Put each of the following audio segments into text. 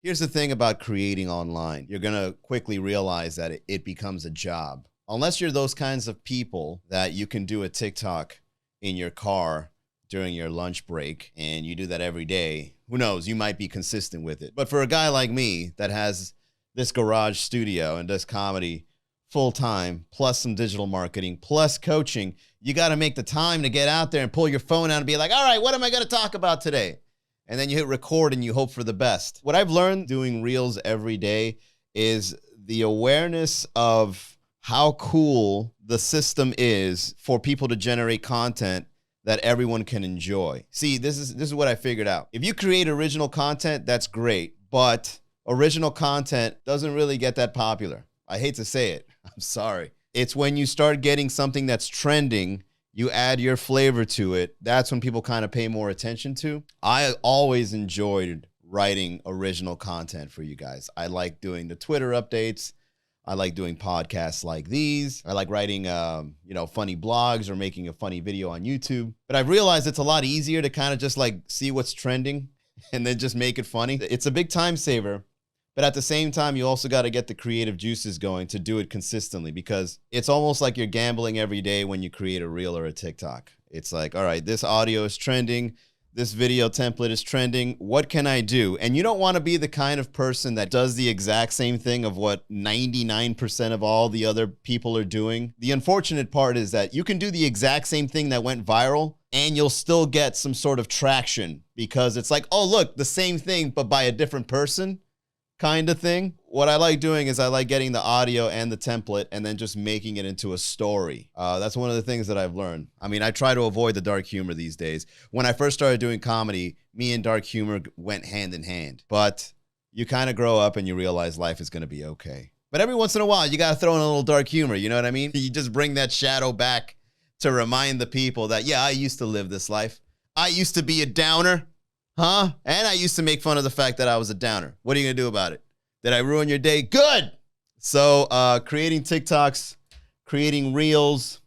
Here's the thing about creating online. You're going to quickly realize that it becomes a job. Unless you're those kinds of people that you can do a TikTok in your car during your lunch break and you do that every day, who knows, you might be consistent with it. But for a guy like me that has this garage studio and does comedy full time, plus some digital marketing, plus coaching, you got to make the time to get out there and pull your phone out and be like, all right, what am I going to talk about today? And then you hit record and you hope for the best. What I've learned doing reels every day is the awareness of how cool the system is for people to generate content that everyone can enjoy. See, this is what I figured out. If you create original content, that's great, but original content doesn't really get that popular. I hate to say it. I'm sorry. It's when you start getting something that's trending, you add your flavor to it, that's when people kind of pay more attention to. I always enjoyed writing original content for you guys. I like doing the Twitter updates. I like doing podcasts like these. I like writing, funny blogs or making a funny video on YouTube. But I've realized it's a lot easier to kind of just like see what's trending and then just make it funny. It's a big time saver. But at the same time, you also got to get the creative juices going to do it consistently, because it's almost like you're gambling every day when you create a reel or a TikTok. It's like, all right, this audio is trending. This video template is trending. What can I do? And you don't want to be the kind of person that does the exact same thing of what 99% of all the other people are doing. The unfortunate part is that you can do the exact same thing that went viral and you'll still get some sort of traction, because it's like, oh, look, the same thing, but by a different person kind of thing. What I like doing is I like getting the audio and the template and then just making it into a story. That's one of the things that I've learned. I mean, I try to avoid the dark humor these days. When I first started doing comedy, me and dark humor went hand in hand. But you kind of grow up and you realize life is going to be okay. But every once in a while, you got to throw in a little dark humor. You know what I mean? You just bring that shadow back to remind the people that, yeah, I used to live this life. I used to be a downer. Huh? And I used to make fun of the fact that I was a downer. What are you going to do about it? Did I ruin your day? Good. So creating TikToks, creating reels,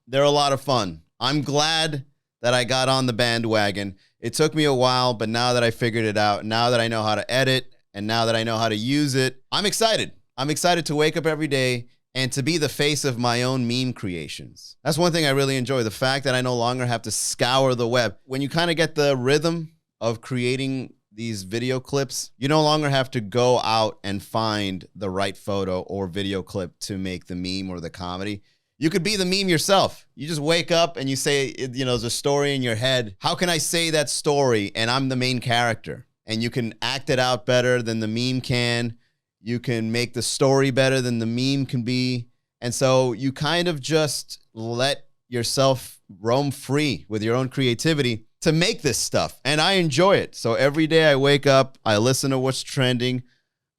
they're a lot of fun. I'm glad that I got on the bandwagon. It took me a while, but now that I figured it out, now that I know how to edit, and now that I know how to use it, I'm excited. I'm excited to wake up every day and to be the face of my own meme creations. That's one thing I really enjoy, the fact that I no longer have to scour the web. When you kind of get the rhythm of creating these video clips, you no longer have to go out and find the right photo or video clip to make the meme or the comedy. You could be the meme yourself. You just wake up and you say, there's a story in your head. How can I say that story and I'm the main character? And you can act it out better than the meme can. You can make the story better than the meme can be. And so you kind of just let yourself roam free with your own creativity to make this stuff. And I enjoy it. So every day I wake up, I listen to what's trending,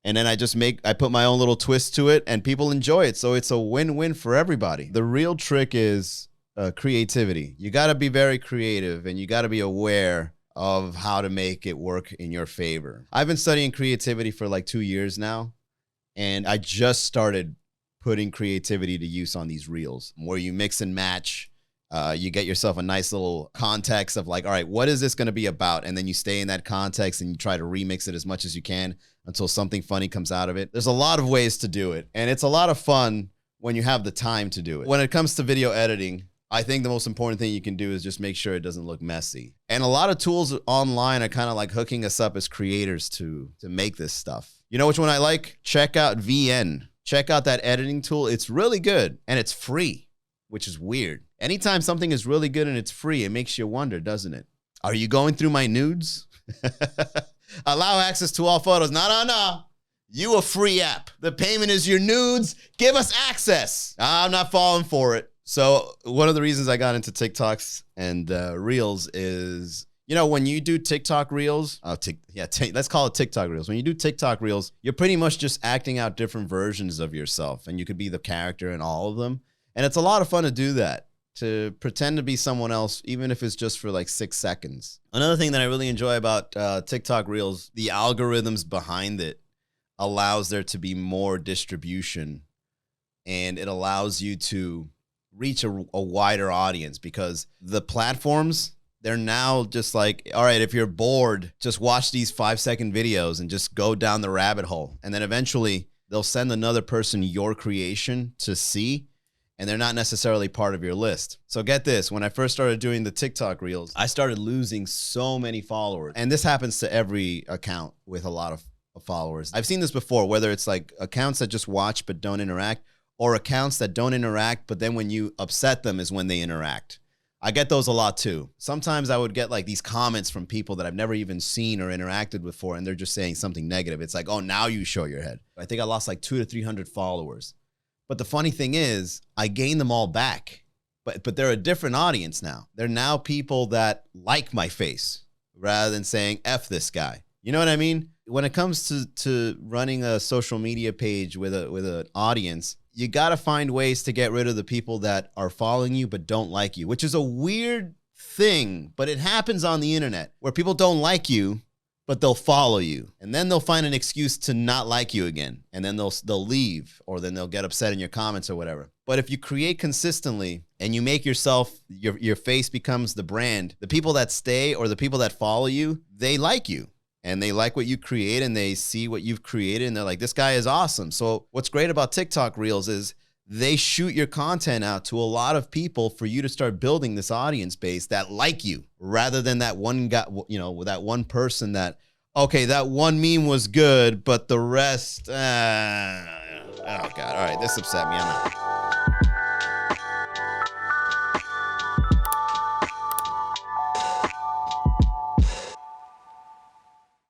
and then I put my own little twist to it, and people enjoy it. So it's a win-win for everybody. The real trick is creativity. You got to be very creative, and you got to be aware of how to make it work in your favor. I've been studying creativity for like 2 years now, and I just started putting creativity to use on these reels where you mix and match. You get yourself a nice little context of like, all right, what is this going to be about? And then you stay in that context and you try to remix it as much as you can until something funny comes out of it. There's a lot of ways to do it, and it's a lot of fun when you have the time to do it. When it comes to video editing, I think the most important thing you can do is just make sure it doesn't look messy. And a lot of tools online are kind of like hooking us up as creators to make this stuff. You know which one I like? Check out VN. Check out that editing tool. It's really good, and it's free, which is weird. Anytime something is really good and it's free, it makes you wonder, doesn't it? Are you going through my nudes? Allow access to all photos. No. You a free app. The payment is your nudes. Give us access. I'm not falling for it. So one of the reasons I got into TikToks and Reels is, when you do TikTok Reels, let's call it TikTok Reels. When you do TikTok Reels, you're pretty much just acting out different versions of yourself, and you could be the character in all of them. And it's a lot of fun to do that, to pretend to be someone else, even if it's just for like 6 seconds. Another thing that I really enjoy about TikTok Reels, the algorithms behind it allows there to be more distribution, and it allows you to reach a wider audience, because the platforms, They're now just like, all right, if you're bored, just watch these 5-second videos and just go down the rabbit hole. And then eventually they'll send another person your creation to see, and they're not necessarily part of your list. So get this, when I first started doing the TikTok reels, I started losing so many followers. And this happens to every account with a lot of followers. I've seen this before, whether it's like accounts that just watch but don't interact, or accounts that don't interact, but then when you upset them is when they interact. I get those a lot too. Sometimes I would get like these comments from people that I've never even seen or interacted with before, and they're just saying something negative. It's like, oh, now you show your head. I think I lost like 200 to 300 followers. But the funny thing is, I gained them all back. But they're a different audience now. They're now people that like my face rather than saying, F this guy. You know what I mean? When it comes to running a social media page with an audience, you got to find ways to get rid of the people that are following you but don't like you, which is a weird thing, but it happens on the internet where people don't like you, but they'll follow you. And then they'll find an excuse to not like you again. And then they'll leave, or then they'll get upset in your comments or whatever. But if you create consistently and you make yourself, your face becomes the brand, the people that stay or the people that follow you, they like you. And they like what you create, and they see what you've created, and they're like, this guy is awesome. So what's great about TikTok Reels is they shoot your content out to a lot of people for you to start building this audience base that like you, rather than that one guy, you know, that one person that, okay, that one meme was good, but the rest, oh God, all right, this upset me, I'm out.